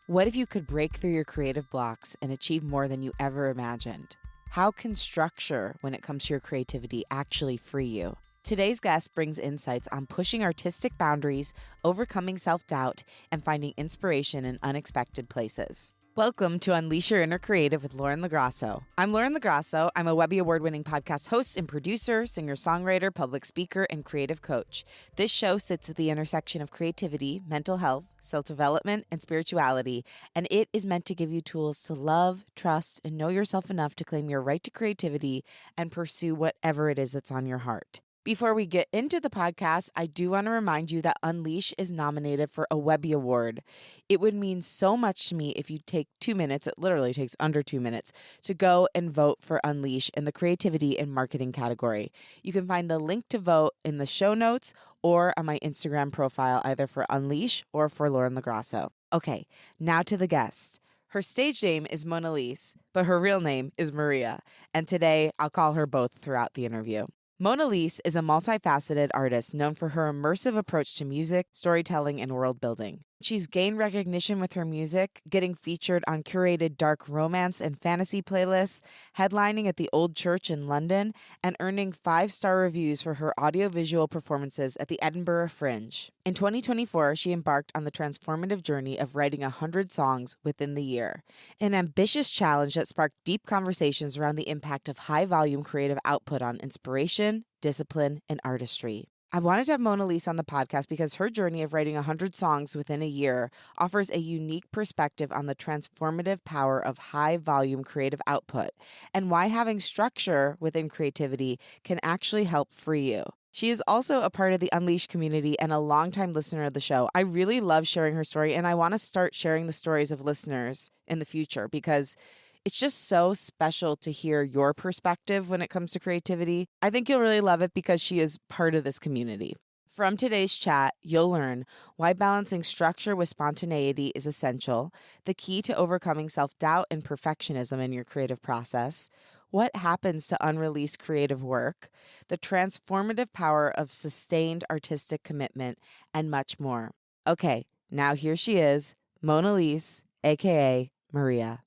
What if you could break through your creative blocks and achieve more than you ever imagined? How can structure, when it comes to your creativity, actually free you? Today's guest brings insights on pushing artistic boundaries, overcoming self-doubt, and finding inspiration in unexpected places. Welcome to Unleash Your Inner Creative with Lauren LaGrasso. I'm Lauren LaGrasso. I'm a Webby Award-winning podcast host and producer, singer-songwriter, public speaker, and creative coach. This show sits at the intersection of creativity, mental health, self-development, and spirituality, and it is meant to give you tools to love, trust, and know yourself enough to claim your right to creativity and pursue whatever it is that's on your heart. Before we get into the podcast, I do want to remind you that Unleash is nominated for a Webby Award. It would mean so much to me if you take 2 minutes, it literally takes under 2 minutes, to go and vote for Unleash in the creativity and marketing category. You can find the link to vote in the show notes or on my Instagram profile, either for Unleash or for Lauren LaGrasso. Okay, now to the guest. Her stage name is Monelise, but her real name is Maria, and today I'll call her both throughout the interview. Monelise is a multifaceted artist known for her immersive approach to music, storytelling, and world building. She's gained recognition with her music, getting featured on curated dark romance and fantasy playlists, headlining at the Old Church in London, and earning 5-star reviews for her audiovisual performances at the Edinburgh Fringe. In 2024, she embarked on the transformative journey of writing 100 songs within the year, an ambitious challenge that sparked deep conversations around the impact of high-volume creative output on inspiration, discipline, and artistry. I wanted to have Monelise on the podcast because her journey of writing 100 songs within a year offers a unique perspective on the transformative power of high-volume creative output and why having structure within creativity can actually help free you. She is also a part of the Unleash community and a longtime listener of the show. I really love sharing her story, and I want to start sharing the stories of listeners in the future because it's just so special to hear your perspective when it comes to creativity. I think you'll really love it because she is part of this community. From today's chat, you'll learn why balancing structure with spontaneity is essential, the key to overcoming self-doubt and perfectionism in your creative process, what happens to unreleased creative work, the transformative power of sustained artistic commitment, and much more. Okay, now here she is, Monelise, aka Maria.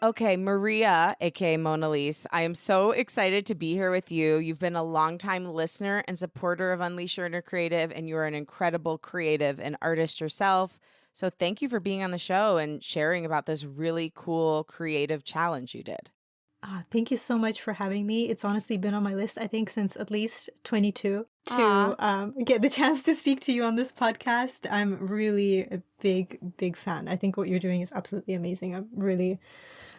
Okay, Maria, aka Monelise, I am so excited to be here with you. You've been a longtime listener and supporter of Unleash Your Inner Creative, and you are an incredible creative and artist yourself. So thank you for being on the show and sharing about this really cool creative challenge you did. Thank you so much for having me. It's honestly been on my list, I think, since at least 22 to get the chance to speak to you on this podcast. I'm really a big fan. I think what you're doing is absolutely amazing. I'm really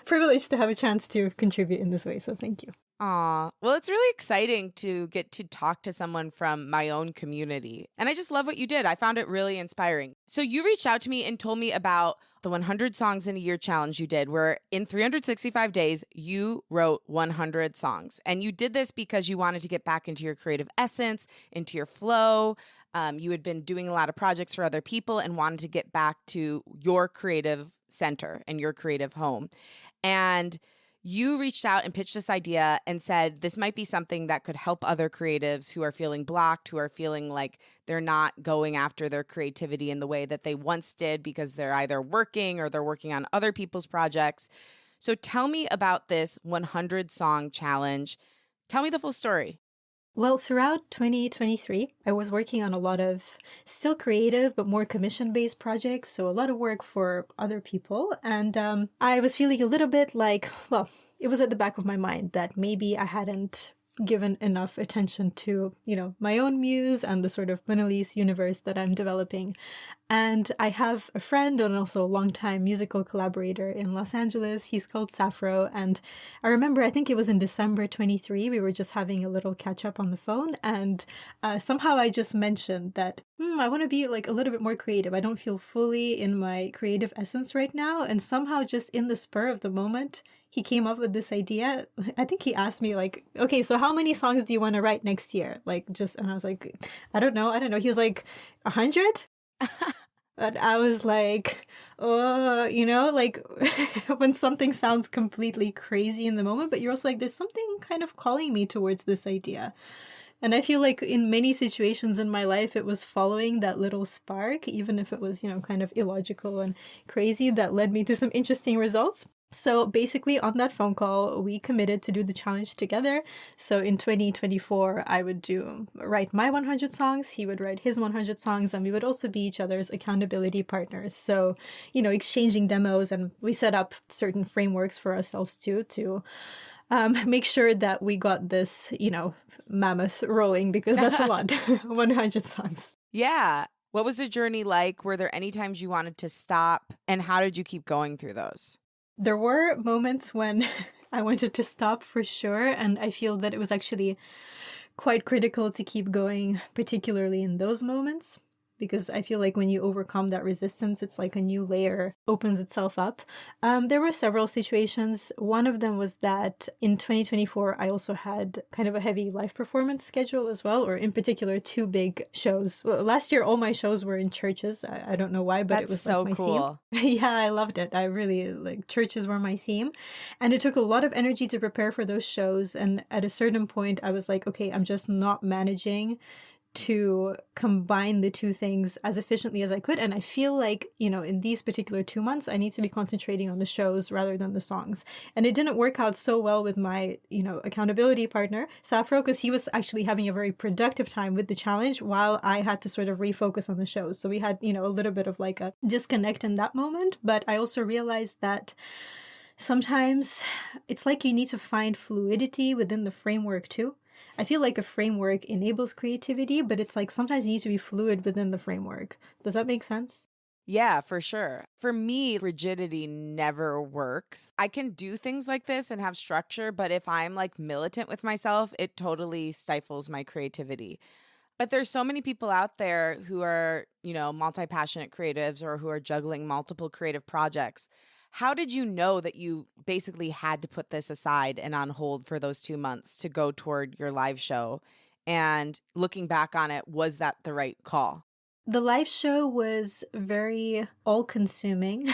privileged to have a chance to contribute in this way. So thank you. Well, it's really exciting to get to talk to someone from my own community. And I just love what you did. I found it really inspiring. So you reached out to me and told me about the 100 songs in a year challenge you did, where in 365 days, you wrote 100 songs. And you did this because you wanted to get back into your creative essence, into your flow. You had been doing a lot of projects for other people and wanted to get back to your creative center and your creative home. And you reached out and pitched this idea and said this might be something that could help other creatives who are feeling blocked, who are feeling like they're not going after their creativity in the way that they once did because they're either working or they're working on other people's projects. So tell me about this 100 song challenge. Tell me the full story. Well, throughout 2023, I was working on a lot of still creative, but more commission-based projects. So a lot of work for other people. And I was feeling a little bit like, well, it was at the back of my mind that maybe I hadn't given enough attention to, my own muse and the sort of Monelise universe that I'm developing. And I have a friend and also a longtime musical collaborator in Los Angeles. He's called Safro. And I remember, I think it was in December 23, we were just having a little catch up on the phone. And somehow I just mentioned that I want to be like a little bit more creative. I don't feel fully in my creative essence right now. And somehow just in the spur of the moment, he came up with this idea. I think he asked me like, okay, so how many songs do you want to write next year? And I was like, I don't know. He was like, 100? But I was like, oh, when something sounds completely crazy in the moment, but you're also like, there's something kind of calling me towards this idea. And I feel like in many situations in my life, it was following that little spark, even if it was, kind of illogical and crazy, that led me to some interesting results. So basically, on that phone call, we committed to do the challenge together. So in 2024, I would write my 100 songs, he would write his 100 songs, and we would also be each other's accountability partners. So, exchanging demos, and we set up certain frameworks for ourselves too, to make sure that we got this, mammoth rolling, because that's a lot, 100 songs. Yeah. What was the journey like? Were there any times you wanted to stop? And how did you keep going through those? There were moments when I wanted to stop for sure, and I feel that it was actually quite critical to keep going, particularly in those moments, because I feel like when you overcome that resistance, it's like a new layer opens itself up. There were several situations. One of them was that in 2024, I also had kind of a heavy live performance schedule as well, or in particular, 2 big shows. Well, last year, all my shows were in churches. I don't know why, but it was so like my cool. theme. Yeah, I loved it. I really churches were my theme. And it took a lot of energy to prepare for those shows. And at a certain point, I was like, okay, I'm just not managing to combine the 2 things as efficiently as I could. And I feel like, in these particular 2 months, I need to be concentrating on the shows rather than the songs. And it didn't work out so well with my, accountability partner, Safro, because he was actually having a very productive time with the challenge while I had to sort of refocus on the shows. So we had, a little bit of like a disconnect in that moment. But I also realized that sometimes it's like you need to find fluidity within the framework too. I feel like a framework enables creativity, but it's like sometimes you need to be fluid within the framework. Does that make sense? Yeah, for sure. For me, rigidity never works. I can do things like this and have structure, but if I'm like militant with myself, it totally stifles my creativity. But there's so many people out there who are, multi-passionate creatives or who are juggling multiple creative projects. How did you know that you basically had to put this aside and on hold for those 2 months to go toward your live show? And looking back on it, was that the right call? The live show was very all-consuming,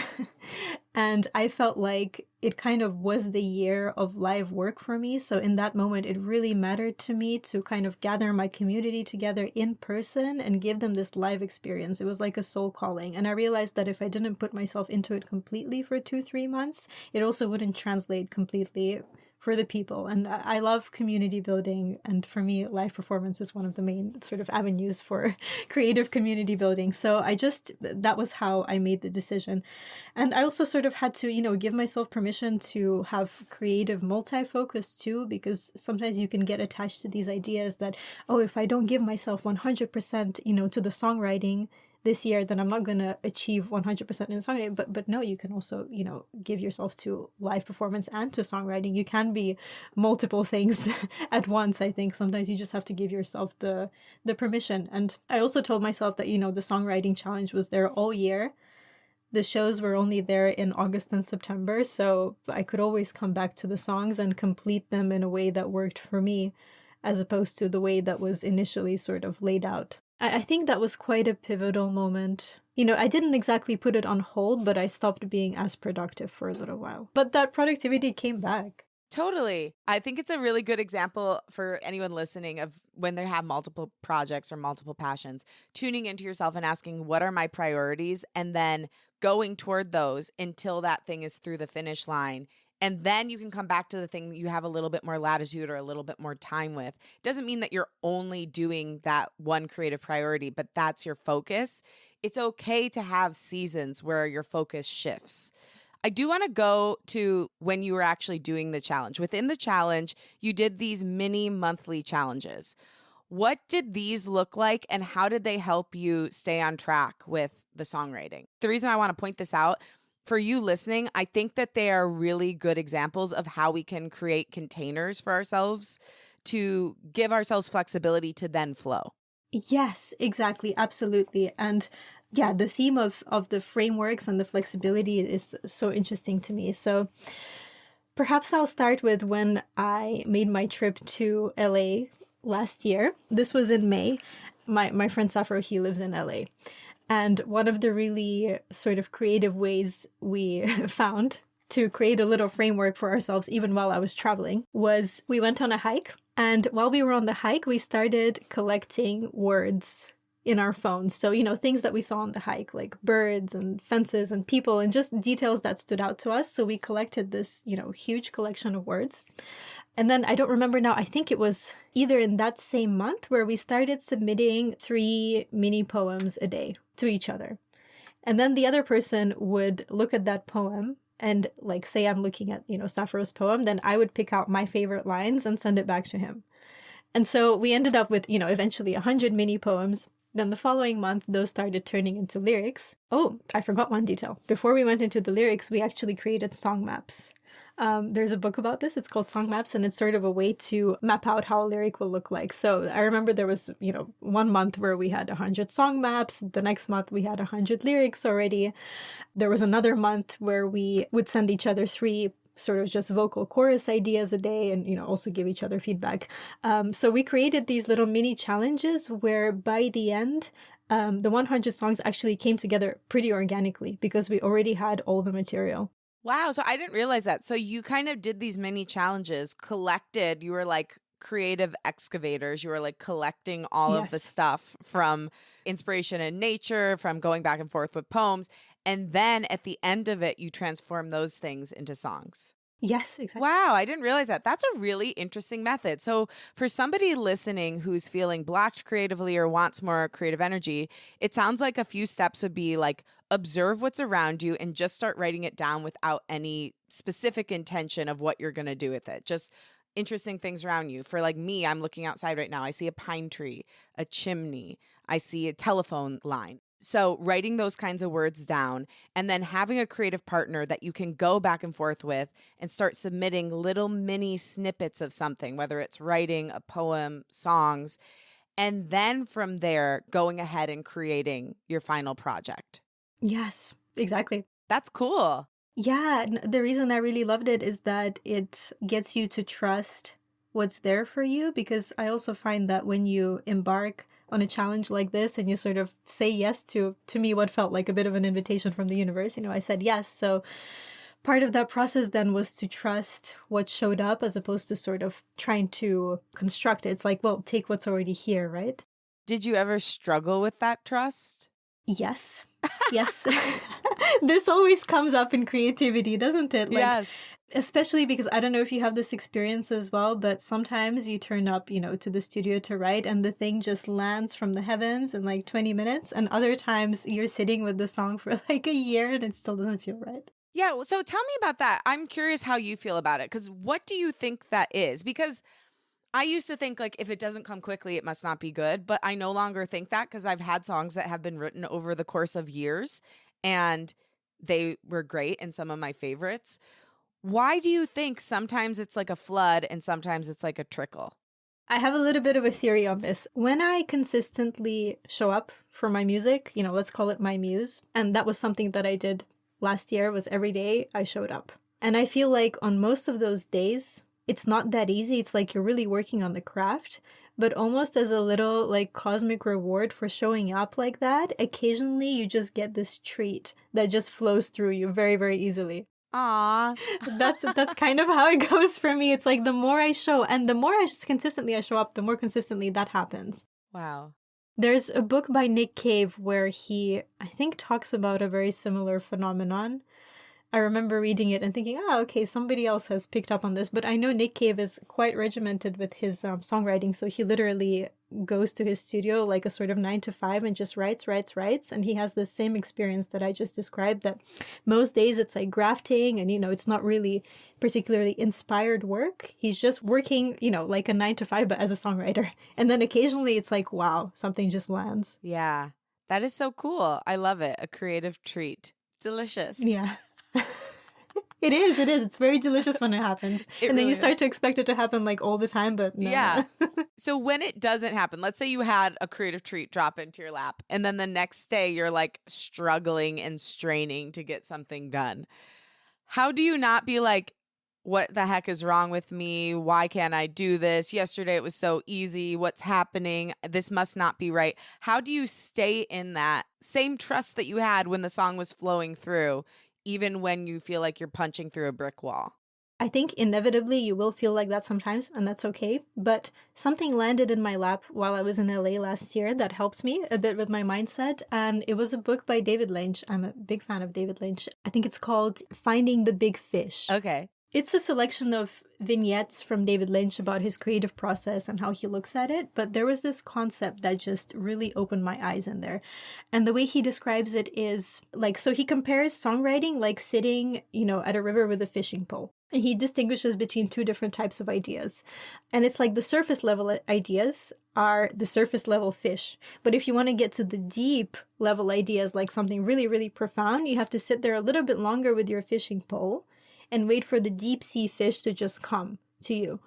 and I felt like it kind of was the year of live work for me. So in that moment, it really mattered to me to kind of gather my community together in person and give them this live experience. It was like a soul calling. And I realized that if I didn't put myself into it completely for 2-3 months, it also wouldn't translate completely for the people. And I love community building. And for me, live performance is one of the main sort of avenues for creative community building. So that was how I made the decision. And I also sort of had to, give myself permission to have creative multi-focus too, because sometimes you can get attached to these ideas that, oh, if I don't give myself 100%, to the songwriting this year, then I'm not going to achieve 100% in songwriting. But no, you can also, give yourself to live performance and to songwriting. You can be multiple things at once. I think sometimes you just have to give yourself the permission. And I also told myself that, the songwriting challenge was there all year. The shows were only there in August and September, so I could always come back to the songs and complete them in a way that worked for me, as opposed to the way that was initially sort of laid out. I think that was quite a pivotal moment. I didn't exactly put it on hold, but I stopped being as productive for a little while. But that productivity came back. Totally. I think it's a really good example for anyone listening of when they have multiple projects or multiple passions, tuning into yourself and asking, what are my priorities? And then going toward those until that thing is through the finish line. And then you can come back to the thing that you have a little bit more latitude or a little bit more time with. Doesn't mean that you're only doing that one creative priority, but that's your focus. It's okay to have seasons where your focus shifts. I do want to go to when you were actually doing the challenge. Within the challenge, you did these mini monthly challenges. What did these look like and how did they help you stay on track with the songwriting? The reason I want to point this out for you listening, I think that they are really good examples of how we can create containers for ourselves to give ourselves flexibility to then flow. Yes, exactly. Absolutely. And yeah, the theme of the frameworks and the flexibility is so interesting to me. So perhaps I'll start with when I made my trip to LA last year. This was in May. My friend Safro, he lives in LA. And one of the really sort of creative ways we found to create a little framework for ourselves, even while I was traveling, was we went on a hike. And while we were on the hike, we started collecting words in our phones. So, things that we saw on the hike, like birds and fences and people and just details that stood out to us. So we collected this, huge collection of words. And then I don't remember now, I think it was either in that same month where we started submitting 3 mini poems a day to each other. And then the other person would look at that poem and like say I'm looking at, Sappho's poem, then I would pick out my favorite lines and send it back to him. And so we ended up with, eventually 100 mini poems. Then the following month, those started turning into lyrics. Oh, I forgot one detail. Before we went into the lyrics, we actually created song maps. There's a book about this. It's called Song Maps, and it's sort of a way to map out how a lyric will look like. So I remember there was, 1 month where we had 100 song maps. The next month we had 100 lyrics already. There was another month where we would send each other 3 sort of just vocal chorus ideas a day and, also give each other feedback. So we created these little mini challenges where by the end, the 100 songs actually came together pretty organically because we already had all the material. Wow. So I didn't realize that. So you kind of did these mini challenges, collected, you were like creative excavators. You were like collecting all of the stuff from inspiration in nature, from going back and forth with poems. And then at the end of it, you transform those things into songs. Yes, exactly. Wow, I didn't realize that. That's a really interesting method. So for somebody listening who's feeling blocked creatively or wants more creative energy, it sounds like a few steps would be like observe what's around you and just start writing it down without any specific intention of what you're going to do with it. Just interesting things around you. For like me, I'm looking outside right now. I see a pine tree, a chimney, I see a telephone line. So writing those kinds of words down and then having a creative partner that you can go back and forth with and start submitting little mini snippets of something, whether it's writing a poem, songs, and then from there going ahead and creating your final project. Yes, exactly. That's cool. Yeah, the reason I really loved it is that it gets you to trust what's there for you, because I also find that when you embark on a challenge like this and you sort of say yes to me what felt like a bit of an invitation from the universe, I said yes. So part of that process then was to trust what showed up as opposed to sort of trying to construct it. It's like, well, take what's already here, right? Did you ever struggle with that trust? Yes. Yes. This always comes up in creativity, doesn't it? Yes. Especially because I don't know if you have this experience as well, but sometimes you turn up, to the studio to write and the thing just lands from the heavens in like 20 minutes. And other times you're sitting with the song for like a year and it still doesn't feel right. Yeah. So tell me about that. I'm curious how you feel about it. Because what do you think that is? Because I used to think like if it doesn't come quickly, it must not be good. But I no longer think that because I've had songs that have been written over the course of years and they were great and some of my favorites. Why do you think sometimes it's like a flood and sometimes it's like a trickle? I have a little bit of a theory on this. When I consistently show up for my music, let's call it my muse, and that was something that I did last year, was every day I showed up. And I feel like on most of those days, it's not that easy. It's like you're really working on the craft, but almost as a little like cosmic reward for showing up like that, occasionally you just get this treat that just flows through you very, very easily. Aw. That's kind of how it goes for me. It's like the more I show and the more consistently I show up, the more consistently that happens. Wow. There's a book by Nick Cave where he, I think, talks about a very similar phenomenon. I remember reading it and thinking, okay, somebody else has picked up on this. But I know Nick Cave is quite regimented with his songwriting. So he literally goes to his studio like a sort of 9 to 5 and just writes. And he has the same experience that I just described, that most days it's like grafting and, it's not really particularly inspired work. He's just working, like a 9 to 5, but as a songwriter. And then occasionally it's like, wow, something just lands. Yeah, that is so cool. I love it. A creative treat. Delicious. Yeah. It is. It's very delicious when it happens. And then you start to expect it to happen like all the time, but no. Yeah. So when it doesn't happen, let's say you had a creative treat drop into your lap and then the next day you're like struggling and straining to get something done. How do you not be like, what the heck is wrong with me? Why can't I do this? Yesterday it was so easy. What's happening? This must not be right. How do you stay in that same trust that you had when the song was flowing through, even when you feel like you're punching through a brick wall? I think inevitably you will feel like that sometimes, and that's okay. But something landed in my lap while I was in LA last year that helped me a bit with my mindset. And it was a book by David Lynch. I'm a big fan of David Lynch. I think it's called Finding the Big Fish. Okay. It's a selection of vignettes from David Lynch about his creative process and how he looks at it. But there was this concept that just really opened my eyes in there. And the way he describes it is like, so he compares songwriting like sitting, at a river with a fishing pole. And he distinguishes between two different types of ideas. And it's like the surface level ideas are the surface level fish. But if you want to get to the deep level ideas, like something really, really profound, you have to sit there a little bit longer with your fishing pole and wait for the deep sea fish to just come to you.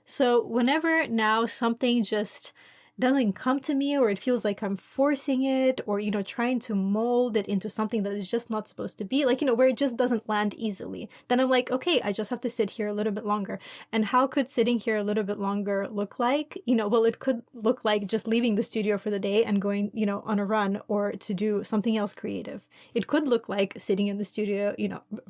So whenever now something just doesn't come to me, or it feels like I'm forcing it, or, trying to mold it into something that is just not supposed to be, like, where it just doesn't land easily, then I'm like, okay, I just have to sit here a little bit longer. And how could sitting here a little bit longer look like? Well, it could look like just leaving the studio for the day and going, on a run or to do something else creative. It could look like sitting in the studio,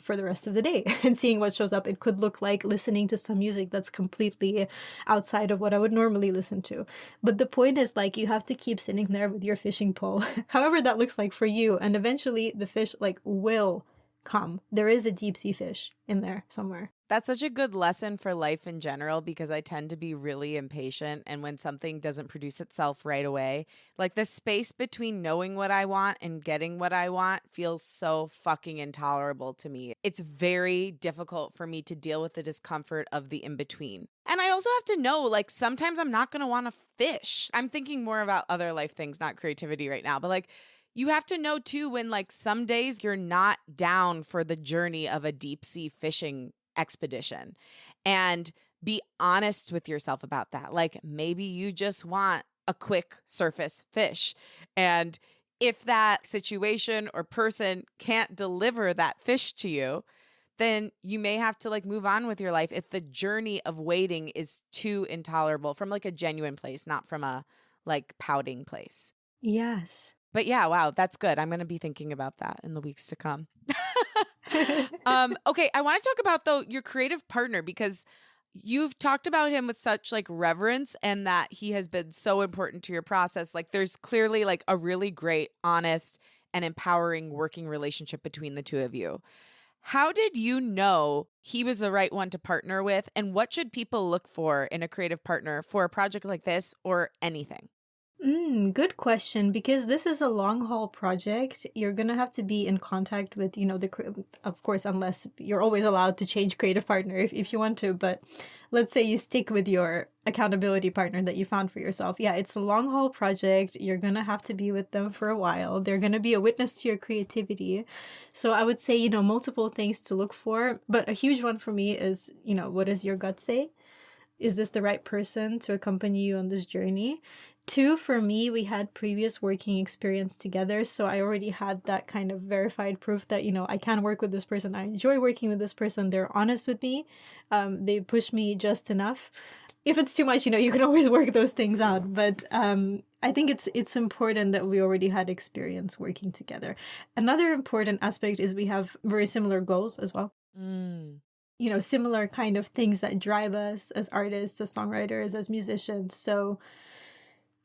for the rest of the day and seeing what shows up. It could look like listening to some music that's completely outside of what I would normally listen to. But the point is, like, you have to keep sitting there with your fishing pole, however that looks like for you. And eventually the fish will come. There is a deep sea fish in there somewhere. That's such a good lesson for life in general, because I tend to be really impatient. And when something doesn't produce itself right away, like the space between knowing what I want and getting what I want feels so fucking intolerable to me. It's very difficult for me to deal with the discomfort of the in between. And I also have to know, like, sometimes I'm not going to want to fish. I'm thinking more about other life things, not creativity right now. But like, you have to know too when, like, some days you're not down for the journey of a deep sea fishing expedition, and be honest with yourself about that. Like, maybe you just want a quick surface fish. And if that situation or person can't deliver that fish to you, then you may have to like move on with your life if the journey of waiting is too intolerable, from like a genuine place, not from a like pouting place. Yes. But yeah, wow, that's good. I'm going to be thinking about that in the weeks to come. Okay, I want to talk about, though, your creative partner, because you've talked about him with such like reverence, and that he has been so important to your process. Like, there's clearly like a really great, honest, and empowering working relationship between the two of you. How did you know he was the right one to partner with, and what should people look for in a creative partner for a project like this or anything? Good question, because this is a long haul project. You're gonna have to be in contact with, of course, unless you're always allowed to change creative partner if you want to. But let's say you stick with your accountability partner that you found for yourself. Yeah, it's a long haul project. You're gonna have to be with them for a while. They're gonna be a witness to your creativity. So I would say, multiple things to look for. But a huge one for me is, what does your gut say? Is this the right person to accompany you on this journey? Two, for me, we had previous working experience together. So I already had that kind of verified proof that, I can work with this person. I enjoy working with this person. They're honest with me. They push me just enough. If it's too much, you can always work those things out. But I think it's important that we already had experience working together. Another important aspect is we have very similar goals as well. Similar kind of things that drive us as artists, as songwriters, as musicians. So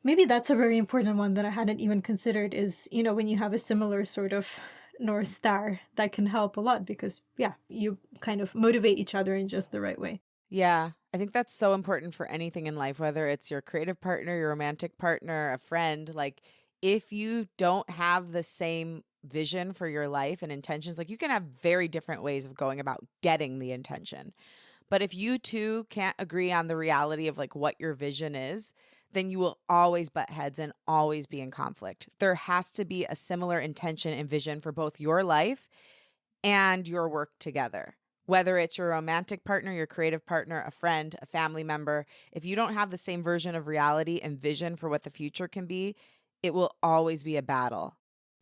maybe that's a very important one that I hadn't even considered is, when you have a similar sort of North Star, that can help a lot because, yeah, you kind of motivate each other in just the right way. Yeah, I think that's so important for anything in life, whether it's your creative partner, your romantic partner, a friend. Like, if you don't have the same vision for your life and intentions, like, you can have very different ways of going about getting the intention. But if you two can't agree on the reality of like what your vision is, then you will always butt heads and always be in conflict. There has to be a similar intention and vision for both your life and your work together. Whether it's your romantic partner, your creative partner, a friend, a family member, if you don't have the same version of reality and vision for what the future can be, it will always be a battle.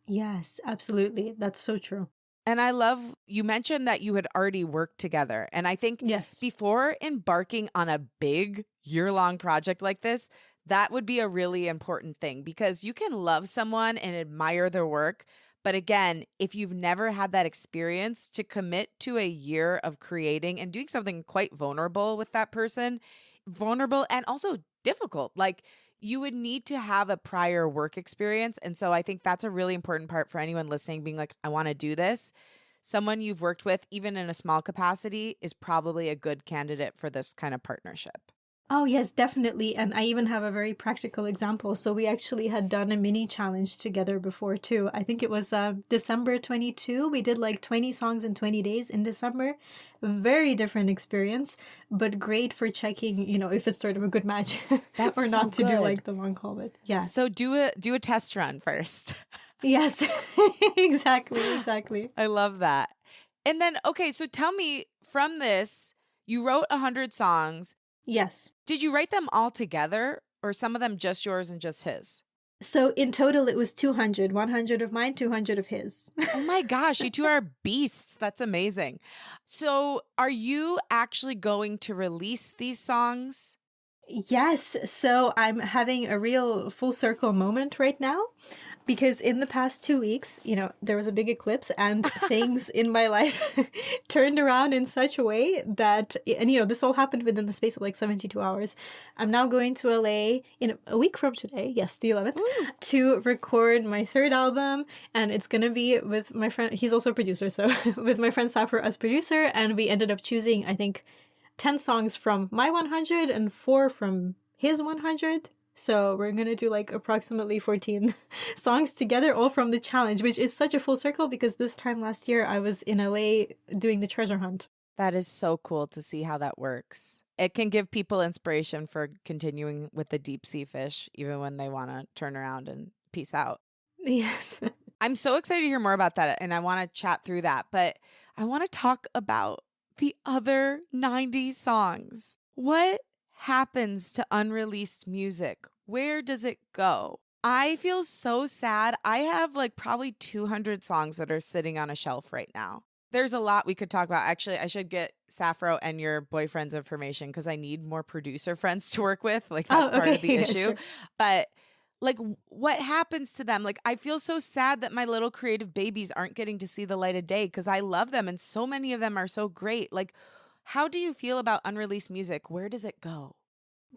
Yes, absolutely. That's so true. And I love, you mentioned that you had already worked together. And I think Yes. before embarking on a big year-long project like this, that would be a really important thing, because you can love someone and admire their work, But again, if you've never had that experience, to commit to a year of creating and doing something quite vulnerable with that person, vulnerable and also difficult, like you would need to have a prior work experience. And so I think that's a really important part for anyone listening, being like, I want to do this. Someone you've worked with, even in a small capacity, is probably a good candidate for this kind of partnership. Oh, yes, definitely. And I even have a very practical example. So we actually had done a mini challenge together before too. I think it was December 22. We did like 20 songs in 20 days in December. Very different experience, but great for checking, if it's sort of a good match That's or so not to do good. like the long haul with. Yeah. So do a test run first. Yes, exactly. I love that. And then, okay, so tell me, from this, you wrote 100 songs. Yes. Did you write them all together, or some of them just yours and just his? So in total, it was 200, 100 of mine, 200 of his. Oh my gosh, you two are beasts. That's amazing. So are you actually going to release these songs? Yes. So I'm having a real full circle moment right now. Because in the past 2 weeks, there was a big eclipse and things in my life turned around in such a way that, and this all happened within the space of like 72 hours. I'm now going to LA in a week from today, yes, the 11th, to record my third album. And it's going to be with my friend, he's also a producer, so with my friend Safra as producer. And we ended up choosing, I think, 10 songs from my 100 and 4 from his 100. So we're going to do like approximately 14 songs together, all from the challenge, which is such a full circle because this time last year I was in LA doing the treasure hunt. That is so cool to see how that works. It can give people inspiration for continuing with the deep sea fish, even when they want to turn around and peace out. Yes. I'm so excited to hear more about that, and I want to chat through that. But I want to talk about the other 90 songs. What happens to unreleased music? Where does it go? I feel so sad. I have like probably 200 songs that are sitting on a shelf right now. There's a lot we could talk about. Actually, I should get Safro and your boyfriend's information because I need more producer friends to work with. Like that's part of the Yeah, issue. sure. But like what happens to them? Like I feel so sad that my little creative babies aren't getting to see the light of day because I love them and so many of them are so great. Like how do you feel about unreleased music? Where does it go?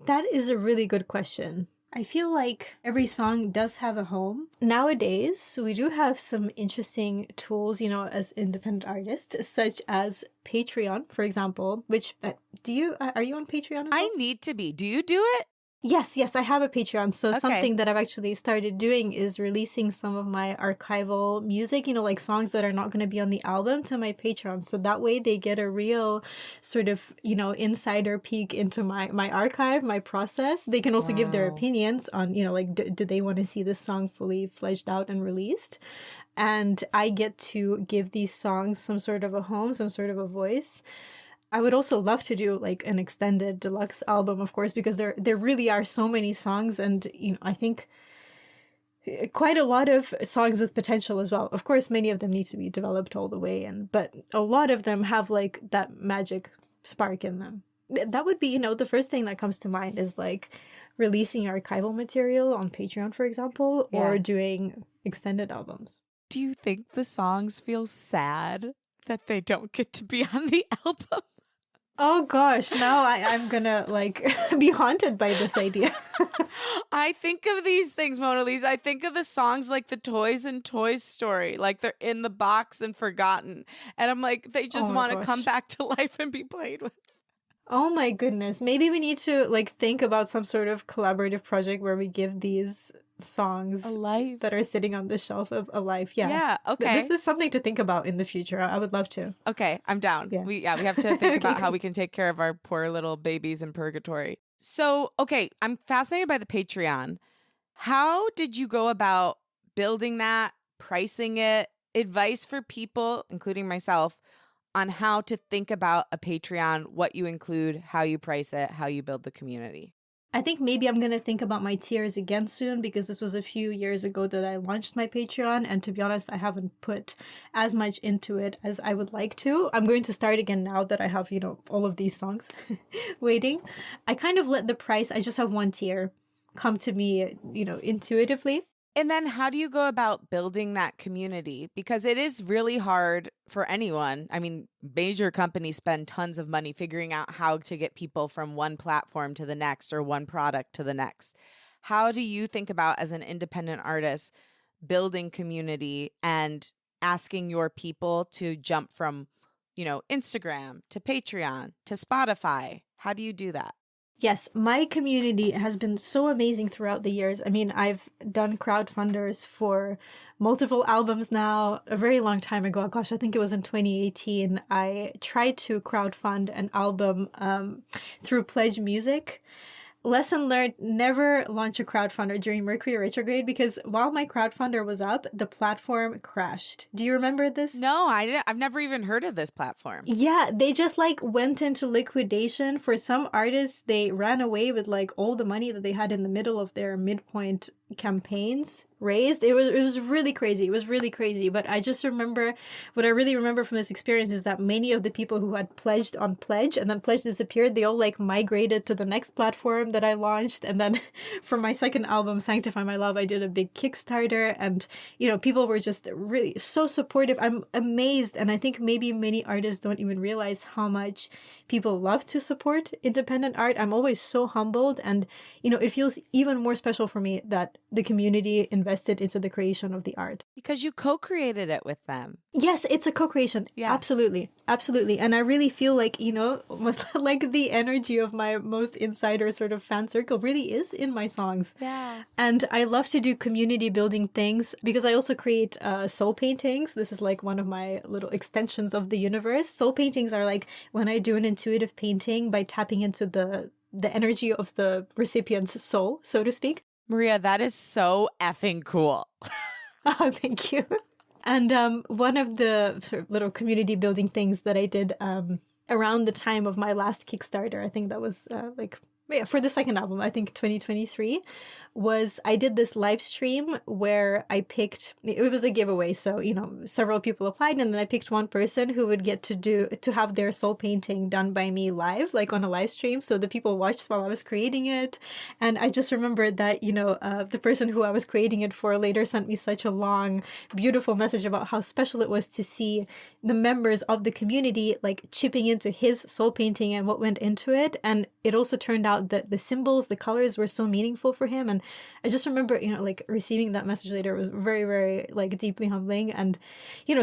That is a really good question. I feel like every song does have a home. Nowadays, we do have some interesting tools, as independent artists, such as Patreon, for example, which are you on Patreon as well? I need to be. Do you do it? Yes, I have a Patreon. So Okay. something that I've actually started doing is releasing some of my archival music, like songs that are not going to be on the album to my Patreon. So that way they get a real sort of, insider peek into my archive, my process. They can also give their Wow. opinions on, like, do they want to see this song fully fledged out and released? And I get to give these songs some sort of a home, some sort of a voice. I would also love to do like an extended deluxe album, of course, because there really are so many songs and, I think quite a lot of songs with potential as well. Of course, many of them need to be developed all the way in, but a lot of them have like that magic spark in them. That would be, the first thing that comes to mind is like releasing archival material on Patreon, for example, or doing extended albums. Do you think the songs feel sad that they don't get to be on the album? Oh gosh, now I'm gonna like be haunted by this idea. I think of these things, Monelise. I think of the songs like the toys in Toy Story, like they're in the box and forgotten. And I'm like, they just want to come back to life and be played with. Oh my goodness. Maybe we need to like think about some sort of collaborative project where we give these songs a life that are sitting on the shelf of a life. Yeah, okay. This is something to think about in the future. I would love to. Okay, I'm down. Yeah. We have to think about how we can take care of our poor little babies in purgatory. So, okay, I'm fascinated by the Patreon. How did you go about building that, pricing it, advice for people, including myself, on how to think about a Patreon, what you include, how you price it, how you build the community? I think maybe I'm going to think about my tiers again soon because this was a few years ago that I launched my Patreon. And to be honest, I haven't put as much into it as I would like to. I'm going to start again now that I have, all of these songs waiting. I kind of let the price, I just have one tier, come to me, intuitively. And then how do you go about building that community? Because it is really hard for anyone. I mean, major companies spend tons of money figuring out how to get people from one platform to the next or one product to the next. How do you think about, as an independent artist, building community and asking your people to jump from, Instagram to Patreon to Spotify? How do you do that? Yes, my community has been so amazing throughout the years. I mean, I've done crowdfunders for multiple albums now. A very long time ago, gosh, I think it was in 2018, I tried to crowdfund an album through Pledge Music. Lesson learned, never launch a crowdfunder during Mercury retrograde, because while my crowdfunder was up, the platform crashed. Do you remember this? No, I didn't. I've never even heard of this platform. Yeah, they just like went into liquidation. For some artists, they ran away with like all the money that they had in the middle of their midpoint campaigns raised. It was really crazy. It was really crazy. But I just remember, what I really remember from this experience is that many of the people who had pledged on Pledge and then Pledge disappeared, they all like migrated to the next platform that I launched. And then for my second album, Sanctify My Love, I did a big Kickstarter, and people were just really so supportive. I'm amazed, and I think maybe many artists don't even realize how much people love to support independent art. I'm always so humbled, and it feels even more special for me that the community invested into the creation of the art. Because you co-created it with them. Yes, it's a co-creation. Yeah. Absolutely. Absolutely. And I really feel like, almost like the energy of my most insider sort of fan circle really is in my songs. Yeah. And I love to do community building things because I also create soul paintings. This is like one of my little extensions of the universe. Soul paintings are like when I do an intuitive painting by tapping into the energy of the recipient's soul, so to speak. Maria, that is so effing cool. Oh, thank you. And one of the sort of little community building things that I did around the time of my last Kickstarter, I think that was for the second album, I think 2023, was I did this live stream where I picked, it was a giveaway. So, several people applied, and then I picked one person who would get to have their soul painting done by me live, like on a live stream. So the people watched while I was creating it. And I just remembered that, the person who I was creating it for later sent me such a long, beautiful message about how special it was to see the members of the community like chipping into his soul painting and what went into it. And it also turned out that the symbols, the colors were so meaningful for him. And I just remember, like receiving that message later was very, very like deeply humbling. And,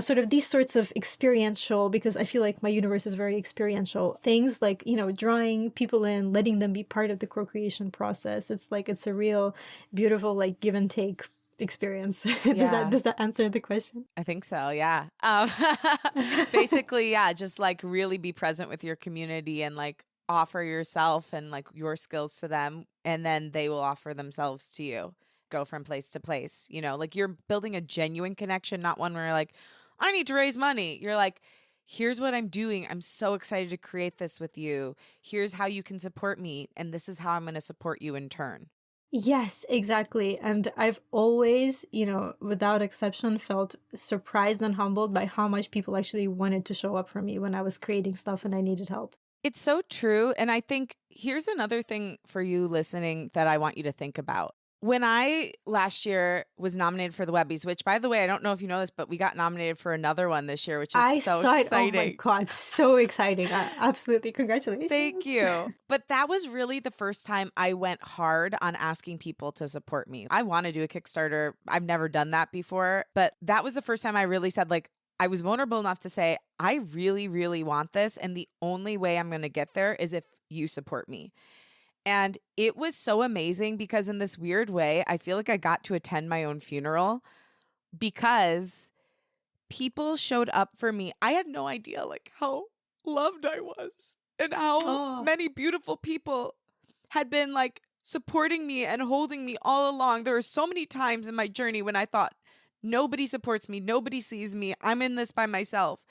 sort of these sorts of experiential, because I feel like my universe is very experiential things like, drawing people in, letting them be part of the co-creation process. It's like, it's a real beautiful, like give and take experience. Yeah. Does that answer the question? I think so. Yeah. Basically, yeah. Just like really be present with your community and like offer yourself and like your skills to them, and then they will offer themselves to you. Go from place to place, like you're building a genuine connection, not one where you're like, I need to raise money. You're like, here's what I'm doing. I'm so excited to create this with you. Here's how you can support me, and this is how I'm going to support you in turn. Yes, exactly. And I've always, without exception, felt surprised and humbled by how much people actually wanted to show up for me when I was creating stuff and I needed help. It's so true. And I think here's another thing for you listening that I want you to think about. When I last year was nominated for the Webbies, which by the way, I don't know if you know this, but we got nominated for another one this year, which is so exciting. Oh my God, so exciting. Absolutely. Congratulations. Thank you. But that was really the first time I went hard on asking people to support me. I want to do a Kickstarter. I've never done that before, but that was the first time I really said, like, I was vulnerable enough to say, I really, really want this. And the only way I'm going to get there is if you support me. And it was so amazing because in this weird way, I feel like I got to attend my own funeral because people showed up for me. I had no idea like how loved I was and how many beautiful people had been like supporting me and holding me all along. There were so many times in my journey when I thought, nobody supports me, nobody sees me, I'm in this by myself.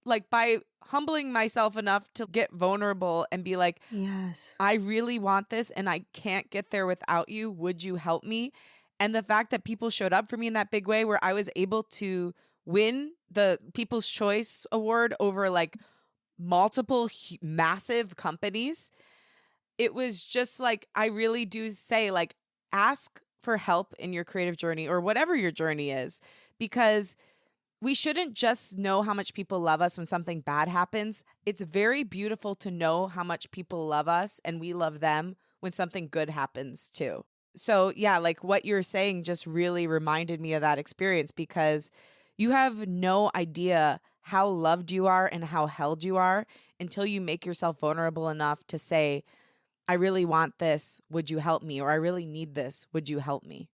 Like by humbling myself enough to get vulnerable and be like, yes, I really want this and I can't get there without you. Would you help me? And the fact that people showed up for me in that big way where I was able to win the People's Choice Award over like multiple massive companies. It was just like, I really do say like, ask for help in your creative journey or whatever your journey is, because we shouldn't just know how much people love us when something bad happens. It's very beautiful to know how much people love us and we love them when something good happens too. So, yeah, like what you're saying just really reminded me of that experience, because you have no idea how loved you are and how held you are until you make yourself vulnerable enough to say, I really want this. Would you help me? Or I really need this. Would you help me?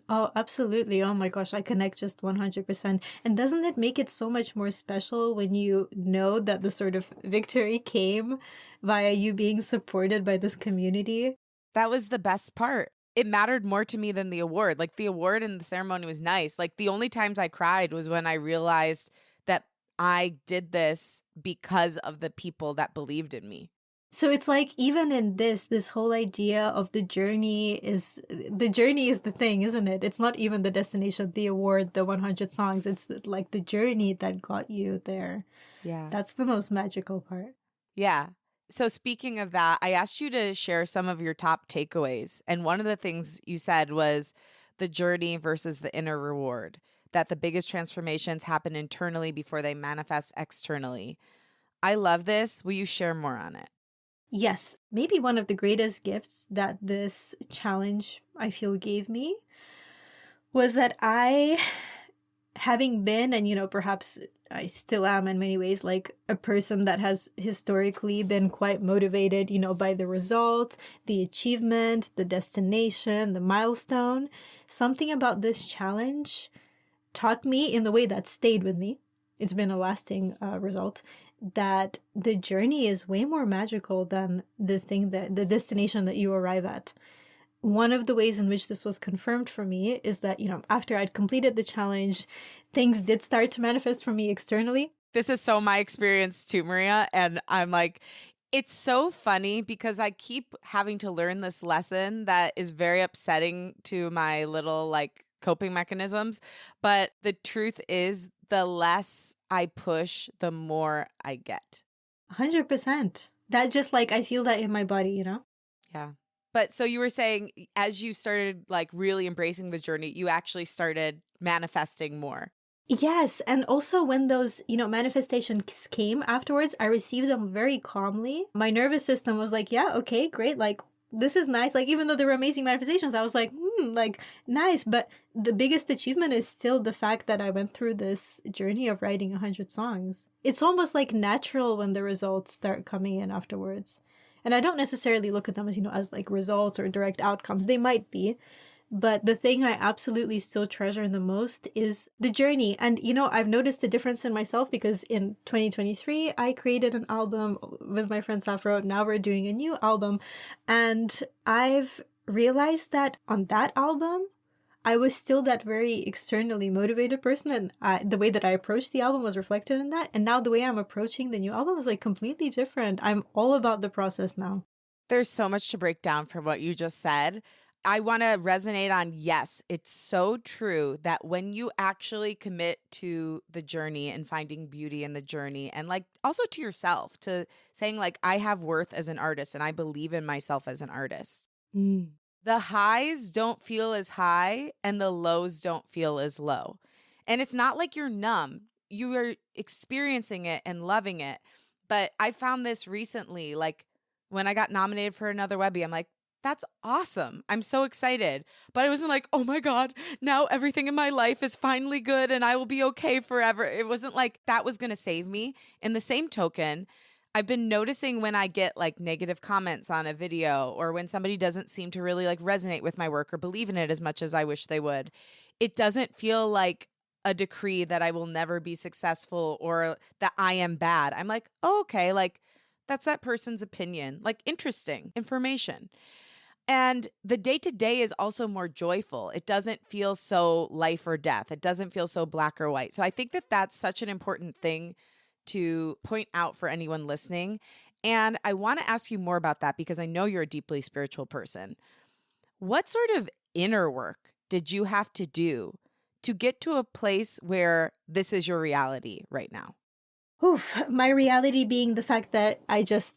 Oh, absolutely. Oh my gosh, I connect just 100%. And doesn't it make it so much more special when you know that the sort of victory came via you being supported by this community? That was the best part. It mattered more to me than the award. Like the award and the ceremony was nice. Like the only times I cried was when I realized that I did this because of the people that believed in me. So it's like even in this whole idea of the journey is the thing, isn't it? It's not even the destination, the award, the 100 songs. It's like the journey that got you there. Yeah. That's the most magical part. Yeah. So speaking of that, I asked you to share some of your top takeaways. And one of the things you said was the journey versus the inner reward, that the biggest transformations happen internally before they manifest externally. I love this. Will you share more on it? Yes, maybe one of the greatest gifts that this challenge I feel gave me was that having been, and perhaps I still am in many ways, like a person that has historically been quite motivated, by the result, the achievement, the destination, the milestone. Something about this challenge taught me in the way that stayed with me. It's been a lasting result, that the journey is way more magical than the destination that you arrive at. One of the ways in which this was confirmed for me is that, after I'd completed the challenge, things did start to manifest for me externally. This is so my experience too, Maria. And I'm like, it's so funny because I keep having to learn this lesson that is very upsetting to my little like coping mechanisms. But the truth is, the less I push, the more I get. 100%. That just like, I feel that in my body. Yeah. But so you were saying as you started like really embracing the journey, you actually started manifesting more. Yes, and also when those, manifestations came afterwards, I received them very calmly. My nervous system was like, yeah, okay, great, like this is nice. Like even though there were amazing manifestations, I was like, like nice. But the biggest achievement is still the fact that I went through this journey of writing 100 songs. It's almost like natural when the results start coming in afterwards. And I don't necessarily look at them as, as like results or direct outcomes. They might be. But the thing I absolutely still treasure the most is the journey. And, I've noticed a difference in myself because in 2023, I created an album with my friend Safro. Now we're doing a new album. And I've realized that on that album, I was still that very externally motivated person. And the way that I approached the album was reflected in that. And now the way I'm approaching the new album is like completely different. I'm all about the process now. There's so much to break down from what you just said. I want to resonate on, yes, it's so true that when you actually commit to the journey and finding beauty in the journey, and like also to yourself, to saying like, I have worth as an artist and I believe in myself as an artist. The highs don't feel as high and the lows don't feel as low. And it's not like you're numb. You are experiencing it and loving it. But I found this recently, like when I got nominated for another Webby, I'm like, that's awesome. I'm so excited. But I wasn't like, oh my God, now everything in my life is finally good and I will be okay forever. It wasn't like that was going to save me. In the same token, I've been noticing when I get like negative comments on a video or when somebody doesn't seem to really like resonate with my work or believe in it as much as I wish they would, it doesn't feel like a decree that I will never be successful or that I am bad. I'm like, oh, okay, like that's that person's opinion, like interesting information. And the day to day is also more joyful. It doesn't feel so life or death. It doesn't feel so black or white. So I think that that's such an important thing to point out for anyone listening. And I want to ask you more about that because I know you're a deeply spiritual person. What sort of inner work did you have to do to get to a place where this is your reality right now? Oof, my reality being the fact that I just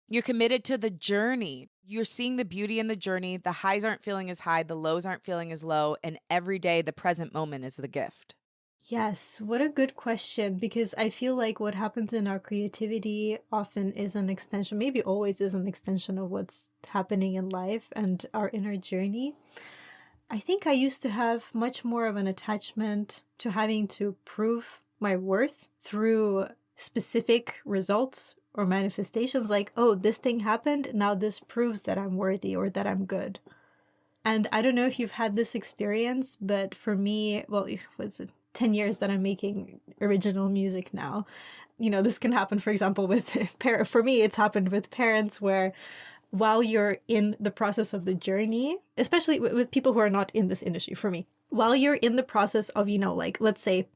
You're committed to the journey. You're seeing the beauty in the journey. The highs aren't feeling as high, the lows aren't feeling as low, and every day the present moment is the gift. yes, what a good question, because I feel like what happens in our creativity often is an extension, maybe always is an extension of what's happening in life and our inner journey. I think I used to have much more of an attachment to having to prove my worth through specific results or manifestations, like, oh, this thing happened, now this proves that I'm worthy or that I'm good. And I don't know if you've had this experience, but for me, well, it was 10 years that I'm making original music now. You know, this can happen, for example, with for me, it's happened with parents where while you're in the process of the journey, especially with people who are not in this industry, for me, while you're in the process of, you know, like, let's say,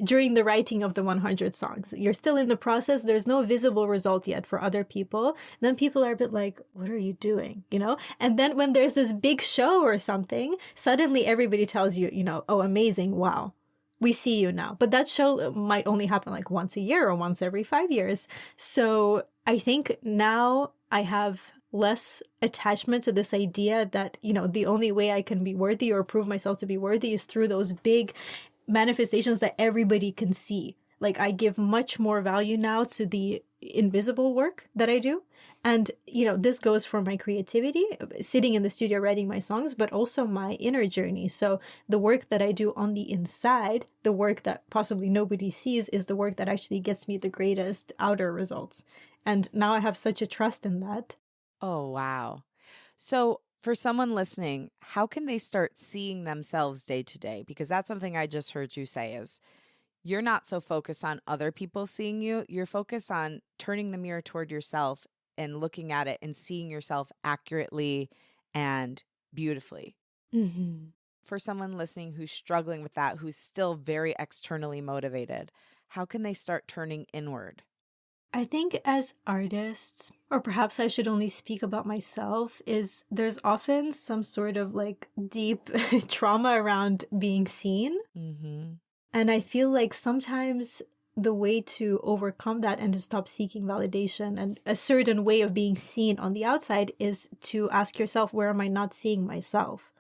during the writing of the 100 songs, you're still in the process, there's no visible result yet for other people, then people are a bit like, what are you doing, you know? And then when there's this big show or something, suddenly everybody tells you, you know, oh, amazing, wow, we see you now. But that show might only happen like once a year or once every 5 years. So I think now I have less attachment to this idea that, you know, the only way I can be worthy or prove myself to be worthy is through those big manifestations that everybody can see. Like, I give much more value now to the invisible work that I do. And, you know, this goes for my creativity, sitting in the studio writing my songs, but also my inner journey. So the work that I do on the inside, the work that possibly nobody sees, is the work that actually gets me the greatest outer results. And now I have such a trust in that. Oh, wow. So, for someone listening, how can they start seeing themselves day to day? Because that's something I just heard you say is you're not so focused on other people seeing you. You're focused on turning the mirror toward yourself and looking at it and seeing yourself accurately and beautifully. Mm-hmm. For someone listening who's struggling with that, who's still very externally motivated, how can they start turning inward? I think as artists, or perhaps I should only speak about myself, is there's often some sort of like deep trauma around being seen. Mm-hmm. And I feel like sometimes the way to overcome that and to stop seeking validation and a certain way of being seen on the outside is to ask yourself, where am I not seeing myself?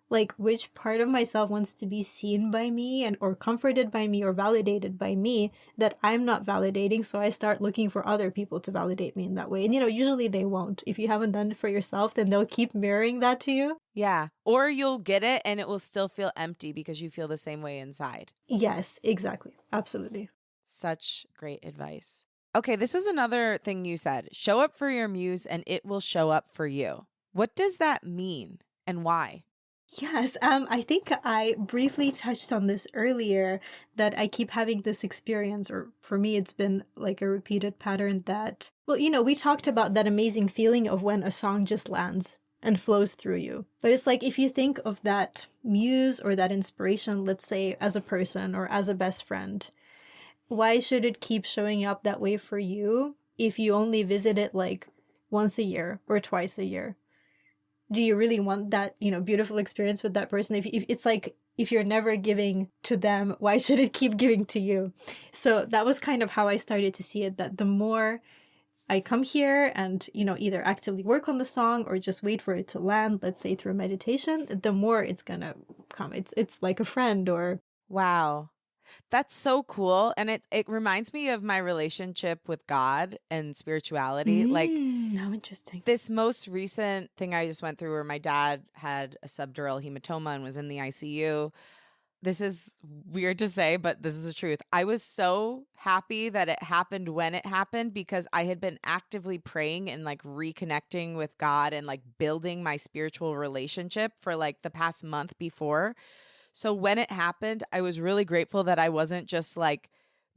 Like, which part of myself wants to be seen by me and or comforted by me or validated by me that I'm not validating, so I start looking for other people to validate me in that way. And, you know, usually they won't. If you haven't done it for yourself, then they'll keep mirroring that to you. Yeah. Or you'll get it and it will still feel empty because you feel the same way inside. Yes, exactly. Absolutely. Such great advice. Okay, this was another thing you said. Show up for your muse and it will show up for you. What does that mean and why? Yes, I think I briefly touched on this earlier, that I keep having this experience, or for me, it's been like a repeated pattern that, well, you know, we talked about that amazing feeling of when a song just lands and flows through you. But it's like, if you think of that muse or that inspiration, let's say as a person or as a best friend, why should it keep showing up that way for you if you only visit it like once a year or twice a year? Do you really want that, you know, beautiful experience with that person? If it's like, if you're never giving to them, why should it keep giving to you? So that was kind of how I started to see it, that the more I come here and, you know, either actively work on the song or just wait for it to land, let's say through meditation, the more it's gonna come. It's like a friend. Or Wow. That's so cool. And it reminds me of my relationship with God and spirituality. Like how interesting. this most recent thing I just went through where my dad had a subdural hematoma and was in the ICU. This is weird to say, but this is the truth. I was so happy that it happened when it happened because I had been actively praying and like reconnecting with God and like building my spiritual relationship for like the past month before. So when it happened, I was really grateful that I wasn't just like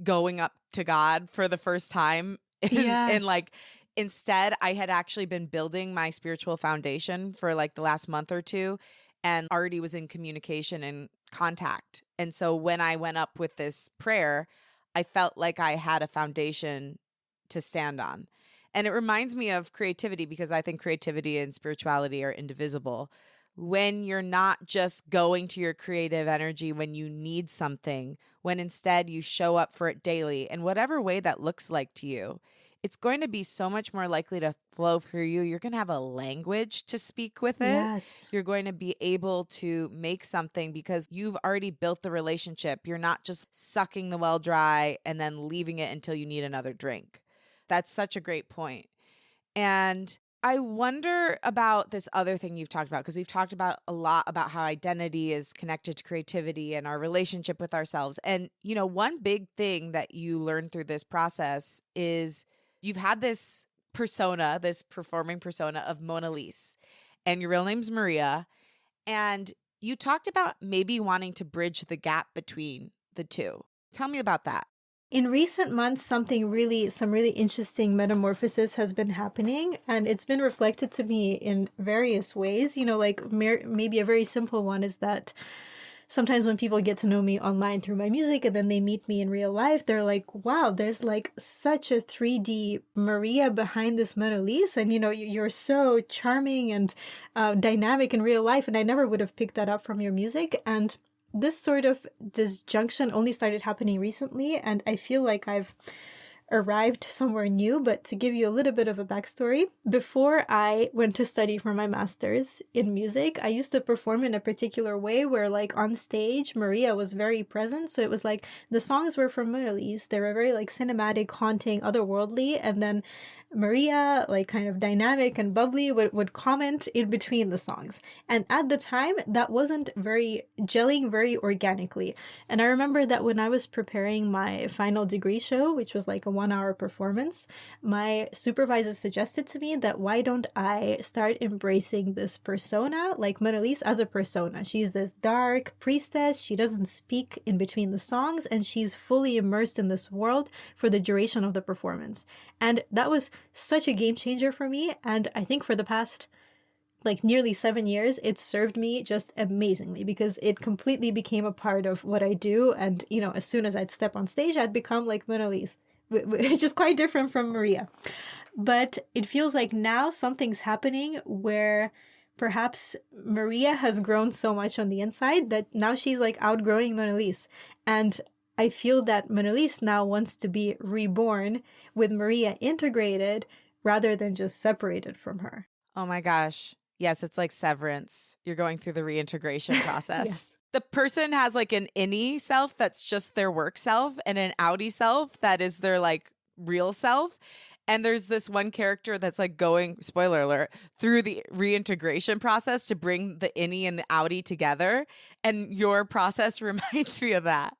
going up to God for the first time. And Yes. like, instead, I had actually been building my spiritual foundation for like the last month or two and already was in communication and contact. And so when I went up with this prayer, I felt like I had a foundation to stand on. And it reminds me of creativity because I think creativity and spirituality are indivisible. when you're not just going to your creative energy when you need something, when instead you show up for it daily in whatever way that looks like to you, it's going to be so much more likely to flow for you. You're going to have a language to speak with it. Yes. You're going to be able to make something because you've already built the relationship. You're not just sucking the well dry and then leaving it until you need another drink. That's such a great point. And I wonder about this other thing you've talked about, because we've talked about a lot about how identity is connected to creativity and our relationship with ourselves. And, you know, one big thing that you learn through this process is you've had this persona, this performing persona of Monelise, and your real name's Maria. And you talked about maybe wanting to bridge the gap between the two. Tell me about that. In recent months, some really interesting metamorphosis has been happening, and it's been reflected to me in various ways. You know, like maybe a very simple one is that sometimes when people get to know me online through my music and then they meet me in real life, they're like, wow, there's like such a 3D Maria behind this Monelise. And, you know, you're so charming and dynamic in real life. And I never would have picked that up from your music. And this sort of disjunction only started happening recently. And I feel like I've arrived somewhere new. But to give you a little bit of a backstory, before I went to study for my master's in music, I used to perform in a particular way where, like, on stage, Maria was very present. So it was like the songs were from Monelise. They were very like cinematic, haunting, otherworldly. And then Maria, like kind of dynamic and bubbly, would comment in between the songs. And at the time, that wasn't gelling very organically. And I remember that when I was preparing my final degree show, which was like a 1-hour performance, my supervisor suggested to me that why don't I start embracing this persona, like Monelise as a persona. She's this dark priestess. She doesn't speak in between the songs, and she's fully immersed in this world for the duration of the performance. And that was such a game changer for me. And I think for the past like nearly 7 years, it served me just amazingly because it completely became a part of what I do. And, you know, as soon as I'd step on stage, I'd become like Monelise, which is quite different from Maria. But it feels like now something's happening where perhaps Maria has grown so much on the inside that now she's like outgrowing Monelise. And I feel that Monelise now wants to be reborn with Maria integrated rather than just separated from her. Oh my gosh. Yes, it's like severance. You're going through the reintegration process. Yes. The person has like an innie self that's just their work self and an outie self that is their like real self. And there's this one character that's like going, spoiler alert, through the reintegration process to bring the innie and the outie together. And your process reminds me of that.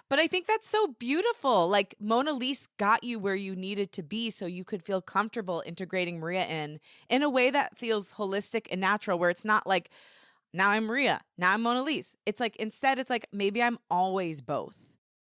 But I think that's so beautiful. Like Monelise got you where you needed to be so you could feel comfortable integrating Maria in a way that feels holistic and natural, where it's not like, now I'm Maria, now I'm Monelise. It's like, instead, it's like, maybe I'm always both.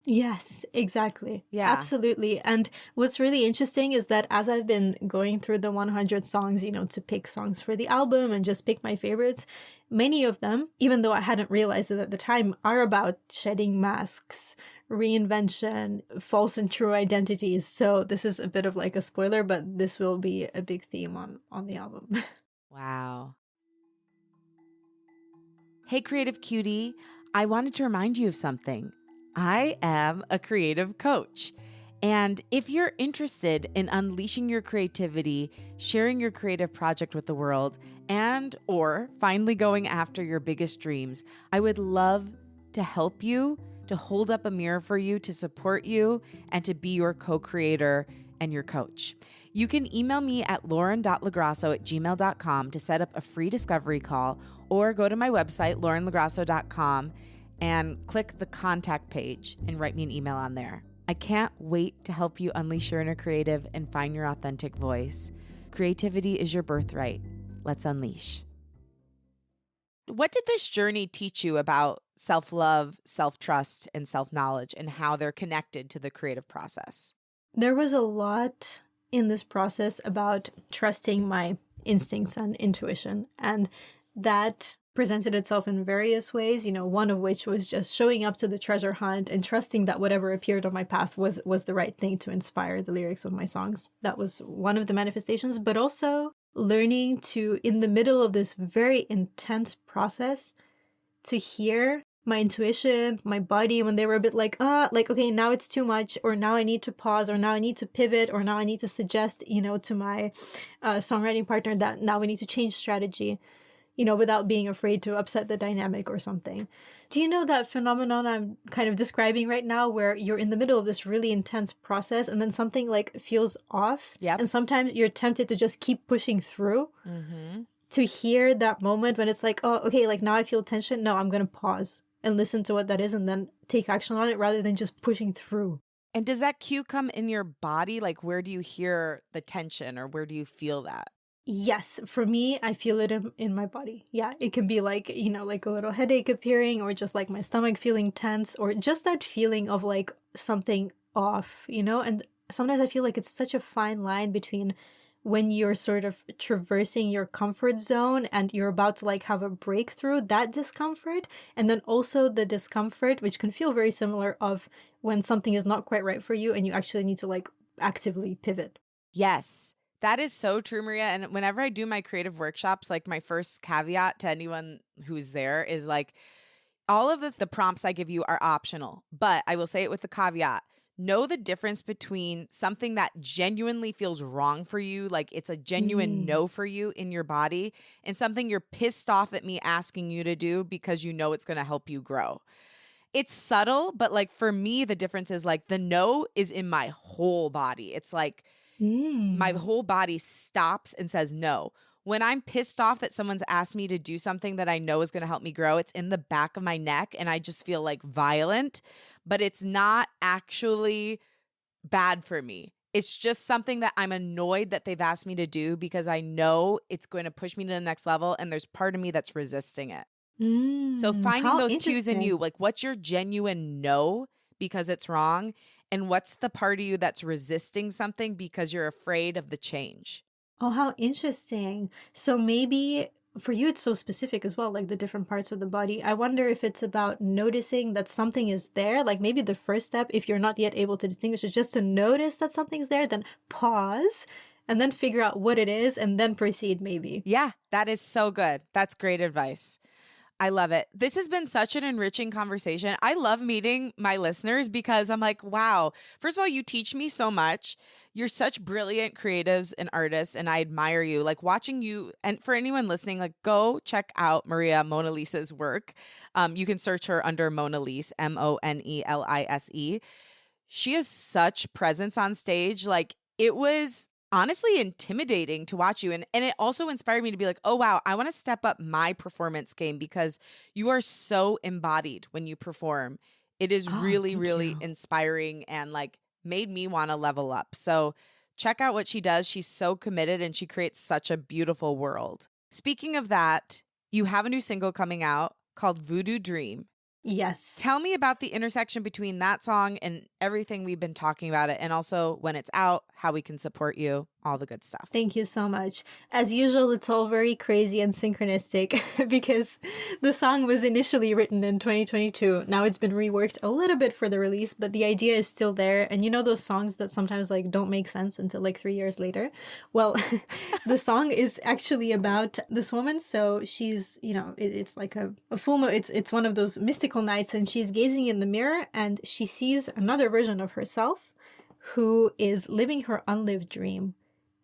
Yes, exactly. Yeah. Absolutely. And what's really interesting is that as I've been going through the 100 songs, you know, to pick songs for the album and just pick my favorites, many of them, even though I hadn't realized it at the time, are about shedding masks, reinvention, false and true identities. So this is a bit of like a spoiler, but this will be a big theme on the album. Wow. Hey, creative cutie, I wanted to remind you of something. I am a creative coach. And if you're interested in unleashing your creativity, sharing your creative project with the world, and or finally going after your biggest dreams, I would love to help you, to hold up a mirror for you, to support you, and to be your co-creator and your coach. You can email me at lauren.lagrasso@gmail.com to set up a free discovery call, or go to my website, laurenlagrasso.com, and click the contact page and write me an email on there. I can't wait to help you unleash your inner creative and find your authentic voice. Creativity is your birthright. Let's unleash. What did this journey teach you about self-love, self-trust, and self-knowledge, and how they're connected to the creative process? There was a lot in this process about trusting my instincts and intuition, and that presented itself in various ways, you know, one of which was just showing up to the treasure hunt and trusting that whatever appeared on my path was the right thing to inspire the lyrics of my songs. That was one of the manifestations, but also learning to, in the middle of this very intense process, to hear my intuition, my body, when they were a bit like, okay, now it's too much, or now I need to pause, or now I need to pivot, or now I need to suggest, to my songwriting partner that now we need to change strategy, without being afraid to upset the dynamic or something. Do you know that phenomenon I'm kind of describing right now, where you're in the middle of this really intense process and then something like feels off? Yep. And sometimes you're tempted to just keep pushing through. Mm-hmm. To hear that moment when it's like, oh, okay, like now I feel tension. No, I'm going to pause and listen to what that is and then take action on it rather than just pushing through. And does that cue come in your body? Like, where do you hear the tension or where do you feel that? Yes, for me, I feel it in my body. Yeah, it can be like, like a little headache appearing, or just like my stomach feeling tense, or just that feeling of like something off, And sometimes I feel like it's such a fine line between when you're sort of traversing your comfort zone and you're about to like have a breakthrough, that discomfort, and then also the discomfort, which can feel very similar, of when something is not quite right for you and you actually need to like actively pivot. Yes, that is so true, Maria. And whenever I do my creative workshops, like my first caveat to anyone who's there is like, all of the prompts I give you are optional, but I will say it with the caveat. Know the difference between something that genuinely feels wrong for you, like it's a genuine no for you in your body, and something you're pissed off at me asking you to do because you know it's going to help you grow. It's subtle, but like for me, the difference is like the no is in my whole body. It's like my whole body stops and says no. When I'm pissed off that someone's asked me to do something that I know is going to help me grow, it's in the back of my neck and I just feel like violent, but it's not actually bad for me. It's just something that I'm annoyed that they've asked me to do because I know it's going to push me to the next level and there's part of me that's resisting it. So finding those cues in you, like what's your genuine no because it's wrong, and what's the part of you that's resisting something because you're afraid of the change? Oh, how interesting. So maybe for you, it's so specific as well, like the different parts of the body. I wonder if it's about noticing that something is there. Like maybe the first step, if you're not yet able to distinguish, is just to notice that something's there, then pause and then figure out what it is and then proceed maybe. Yeah, that is so good. That's great advice. I love it. This has been such an enriching conversation. I love meeting my listeners because I'm like, wow, first of all, you teach me so much. You're such brilliant creatives and artists, and I admire you. Like watching you, and for anyone listening, like go check out Maria Monelise's work. You can search her under Monelise, Monelise. She has such presence on stage. Like it was honestly intimidating to watch you. And it also inspired me to be like, oh, wow, I want to step up my performance game because you are so embodied when you perform. It is really, really inspiring and like made me want to level up. So check out what she does. She's so committed and she creates such a beautiful world. Speaking of that, you have a new single coming out called Voodoo Dream. Yes. Tell me about the intersection between that song and everything we've been talking about it, and also when it's out, how we can support you, all the good stuff. Thank you so much. As usual, it's all very crazy and synchronistic because the song was initially written in 2022. Now it's been reworked a little bit for the release, but the idea is still there. And you know those songs that sometimes like don't make sense until like 3 years later? Well, the song is actually about this woman. So she's, it's like a full moon. It's one of those mystical nights, and she's gazing in the mirror and she sees another version of herself who is living her unlived dream.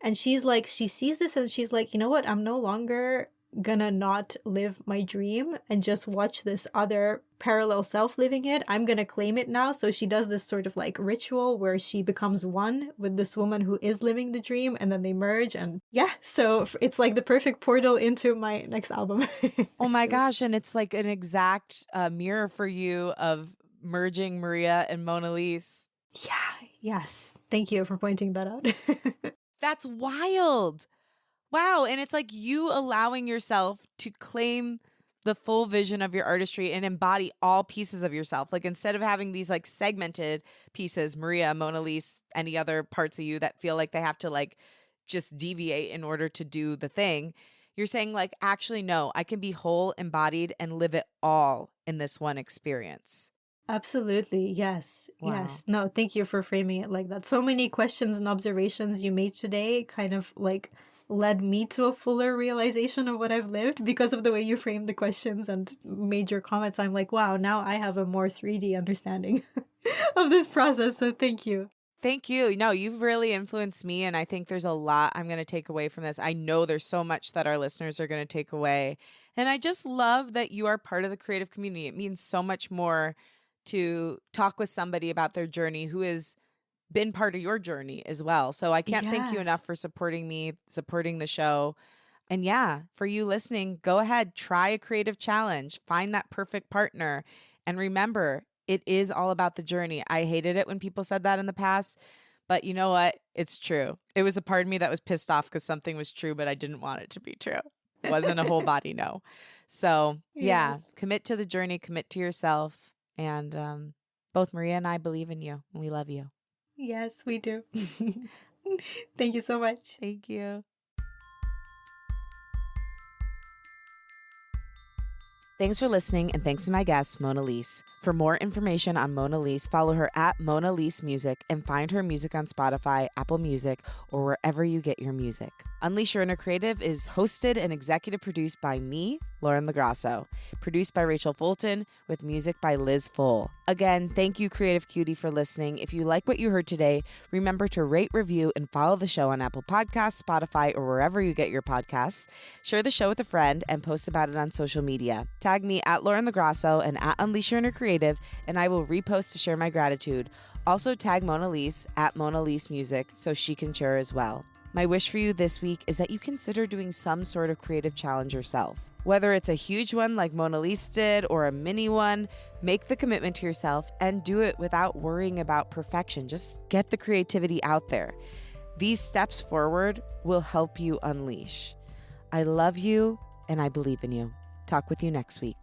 And she's like, she sees this and she's like, you know what? I'm no longer gonna not live my dream and just watch this other parallel self living it. I'm gonna claim it now. So she does this sort of like ritual where she becomes one with this woman who is living the dream, and then they merge. And yeah, so it's like the perfect portal into my next album. Oh my gosh. And it's like an exact mirror for you of merging Maria and Monelise. Yeah. Yes. Thank you for pointing that out. That's wild. Wow. And it's like you allowing yourself to claim the full vision of your artistry and embody all pieces of yourself. Like instead of having these like segmented pieces, Maria, Monelise, any other parts of you that feel like they have to like just deviate in order to do the thing, you're saying like, actually, no, I can be whole, embodied, and live it all in this one experience. Absolutely. Yes. Wow. Yes. No, thank you for framing it like that. So many questions and observations you made today kind of like led me to a fuller realization of what I've lived because of the way you framed the questions and made your comments. I'm like, wow, now I have a more 3D understanding of this process. So thank you. Thank you. No, you've really influenced me. And I think there's a lot I'm going to take away from this. I know there's so much that our listeners are going to take away. And I just love that you are part of the creative community. It means so much more to talk with somebody about their journey who has been part of your journey as well. So I can't thank you enough for supporting me, supporting the show. And yeah, for you listening, go ahead, try a creative challenge, find that perfect partner. And remember, it is all about the journey. I hated it when people said that in the past, but you know what? It's true. It was a part of me that was pissed off because something was true, but I didn't want it to be true. It wasn't a whole body no. So yeah, commit to the journey, commit to yourself. And both Maria and I believe in you. And we love you. Yes, we do. Thank you so much. Thank you. Thanks for listening, and thanks to my guest, Monelise. For more information on Monelise, follow her at Monelise Music and find her music on Spotify, Apple Music, or wherever you get your music. Unleash Your Inner Creative is hosted and executive produced by me, Lauren LaGrasso. Produced by Rachel Fulton, with music by Liz Full. Again, thank you, Creative Cutie, for listening. If you like what you heard today, remember to rate, review, and follow the show on Apple Podcasts, Spotify, or wherever you get your podcasts. Share the show with a friend and post about it on social media. Tag me at Lauren LaGrasso and at Unleash Your Inner Creative, and I will repost to share my gratitude. Also tag Monelise at Monelise Music so she can share as well. My wish for you this week is that you consider doing some sort of creative challenge yourself. Whether it's a huge one like Monelise did or a mini one, make the commitment to yourself and do it without worrying about perfection. Just get the creativity out there. These steps forward will help you unleash. I love you and I believe in you. Talk with you next week.